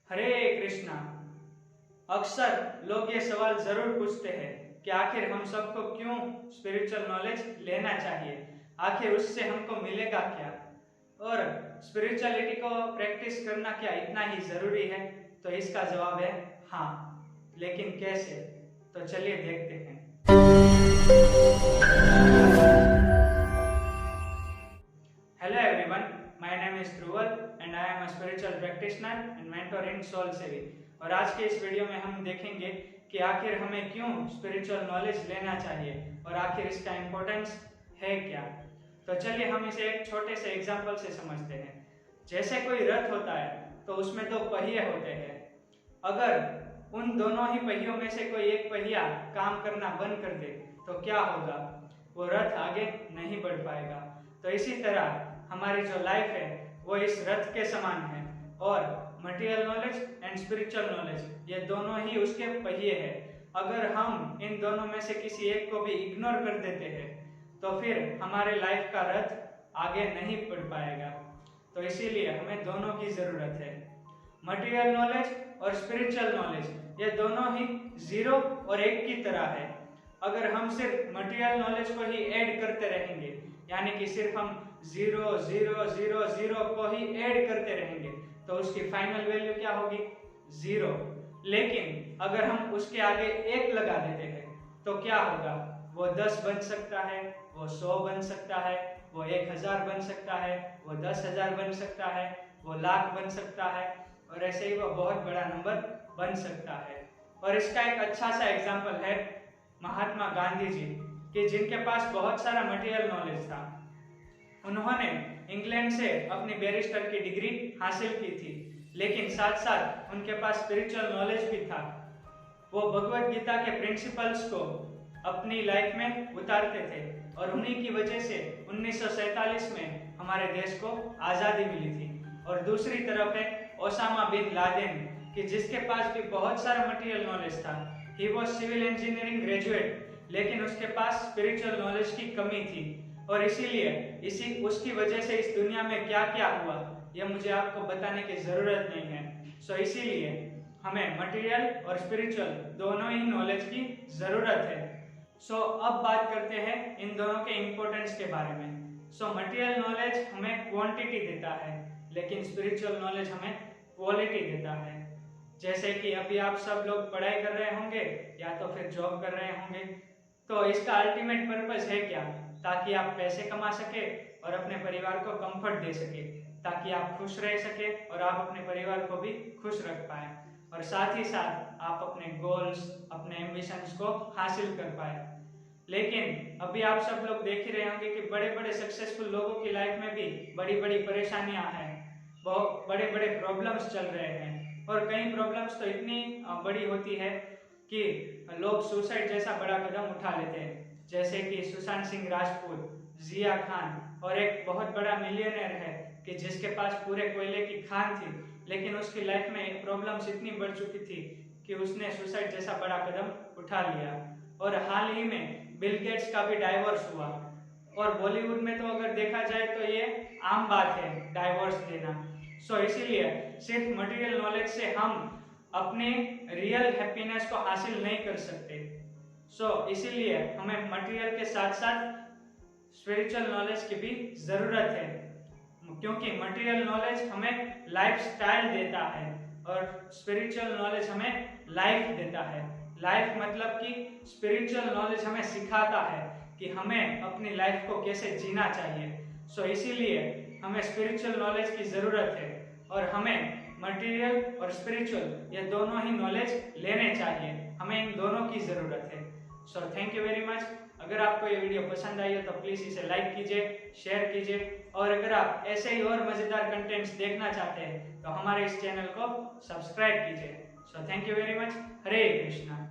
हरे कृष्णा। अक्सर लोग ये सवाल जरूर पूछते हैं कि आखिर हम सबको क्यों स्पिरिचुअल नॉलेज लेना चाहिए, आखिर उससे हमको मिलेगा क्या, और स्पिरिचुअलिटी को प्रैक्टिस करना क्या इतना ही जरूरी है। तो इसका जवाब है हाँ, लेकिन कैसे, तो चलिए देखते हैं। Hello everyone, my name is Dhruval and I am a spiritual practitioner and mentor in Soul Savvy। और आज के इस वीडियो में हम देखेंगे कि आखिर हमें क्यों स्पिरिचुअल नॉलेज लेना चाहिए और आखिर इसका इम्पोर्टेंस है क्या। तो चलिए हम इसे एक छोटे से एग्जाम्पल से समझते हैं। जैसे कोई रथ होता है तो उसमें दो पहिए होते हैं। अगर उन दोनों ही पहियों में से कोई एक पहिया काम करना बंद कर दे तो क्या होगा, वो रथ आगे नहीं बढ़ पाएगा। तो इसी तरह हमारी जो लाइफ है वो इस रथ के समान है और material knowledge and spiritual knowledge ये दोनों ही उसके पहिए हैं। अगर हम इन दोनों में से किसी एक को भी इग्नोर कर देते हैं तो फिर हमारे लाइफ का रथ आगे नहीं बढ़ पाएगा। तो इसीलिए हमें दोनों की जरूरत है। मटेरियल नॉलेज और स्पिरिचुअल नॉलेज ये दोनों ही जीरो और एक की तरह है। अगर हम सिर्फ मटेरियल नॉलेज को ही ऐड करते रहेंगे, यानी कि सिर्फ हम 0 0 0 0 को ही ऐड करते रहेंगे तो उसकी फाइनल वैल्यू क्या होगी, 0। लेकिन अगर हम उसके आगे 1 लगा देते हैं तो क्या होगा, वो 10 बन सकता है, वो 100 बन सकता है, वो 1000 बन सकता है, वो 10,000 बन सकता है, वो लाख बन सकता है और ऐसे ही वो बहुत बड़ा नंबर बन सकता है। और इसका एक अच्छा सा एग्जाम्पल है महात्मा गांधी जी, कि जिनके पास बहुत सारा मटेरियल नॉलेज था। उन्होंने इंग्लैंड से अपनी बैरिस्टर की डिग्री हासिल की थी, लेकिन साथ साथ उनके पास स्पिरिचुअल नॉलेज भी था। वो भगवत गीता के प्रिंसिपल्स को अपनी लाइफ में उतारते थे और उन्हीं की वजह से 1947 में हमारे देश को आज़ादी मिली थी। और दूसरी तरफ है ओसामा बिन लादेन, कि जिसके पास भी बहुत सारा मटेरियल नॉलेज था। He was civil engineering graduate, लेकिन उसके पास स्पिरिचुअल नॉलेज की कमी थी और इसीलिए उसकी वजह से इस दुनिया में क्या क्या हुआ यह मुझे आपको बताने की जरूरत नहीं है। सो इसीलिए हमें मटेरियल और स्पिरिचुअल दोनों ही नॉलेज की जरूरत है। सो अब बात करते हैं इन दोनों के इम्पोर्टेंस के बारे में। सो मटेरियल नॉलेज हमें क्वांटिटी देता है, लेकिन स्पिरिचुअल नॉलेज हमें क्वालिटी देता है। जैसे कि अभी आप सब लोग पढ़ाई कर रहे होंगे या तो फिर जॉब कर रहे होंगे, तो इसका अल्टीमेट पर्पस है क्या, ताकि आप पैसे कमा सके और अपने परिवार को कंफर्ट दे सके, ताकि आप खुश रह सके और आप अपने परिवार को भी खुश रख पाए और साथ ही साथ आप अपने गोल्स, अपने एम्बिशंस को हासिल कर पाए। लेकिन अभी आप सब लोग देख ही रहे होंगे कि बड़े बड़े सक्सेसफुल लोगों की लाइफ में भी बड़ी बड़ी परेशानियां हैं, बहुत बड़े बड़े प्रॉब्लम्स चल रहे हैं और कई प्रॉब्लम्स तो इतनी बड़ी होती है कि लोग सुसाइड जैसा बड़ा कदम उठा लेते हैं। जैसे कि सुशांत सिंह राजपूत, जिया खान और एक बहुत बड़ा मिलियनर है कि जिसके पास पूरे कोयले की खान थी, लेकिन उसकी लाइफ में प्रॉब्लम्स इतनी बढ़ चुकी थी कि उसने सुसाइड जैसा बड़ा कदम उठा लिया। और हाल ही में बिल गेट्स का भी डाइवोर्स हुआ और बॉलीवुड में तो अगर देखा जाए तो ये आम बात है डाइवोर्स देना। सो इसीलिए सिर्फ मटेरियल नॉलेज से हम अपने रियल हैप्पीनेस को हासिल नहीं कर सकते। इसीलिए हमें मटेरियल के साथ साथ स्पिरिचुअल नॉलेज की भी जरूरत है, क्योंकि मटेरियल नॉलेज हमें लाइफ स्टाइल देता है और स्पिरिचुअल नॉलेज हमें लाइफ देता है। लाइफ मतलब कि स्पिरिचुअल नॉलेज हमें सिखाता है कि हमें अपनी लाइफ को कैसे जीना चाहिए। इसीलिए हमें स्पिरिचुअल नॉलेज की जरूरत है और हमें मटेरियल और स्पिरिचुअल ये दोनों ही नॉलेज लेने चाहिए, हमें इन दोनों की जरूरत है। Thank you very much. अगर आपको ये वीडियो पसंद आई है तो प्लीज इसे लाइक कीजिए, शेयर कीजिए और अगर आप ऐसे ही और मजेदार कंटेंट्स देखना चाहते हैं तो हमारे इस चैनल को सब्सक्राइब कीजिए। Thank you very much. Hare Krishna.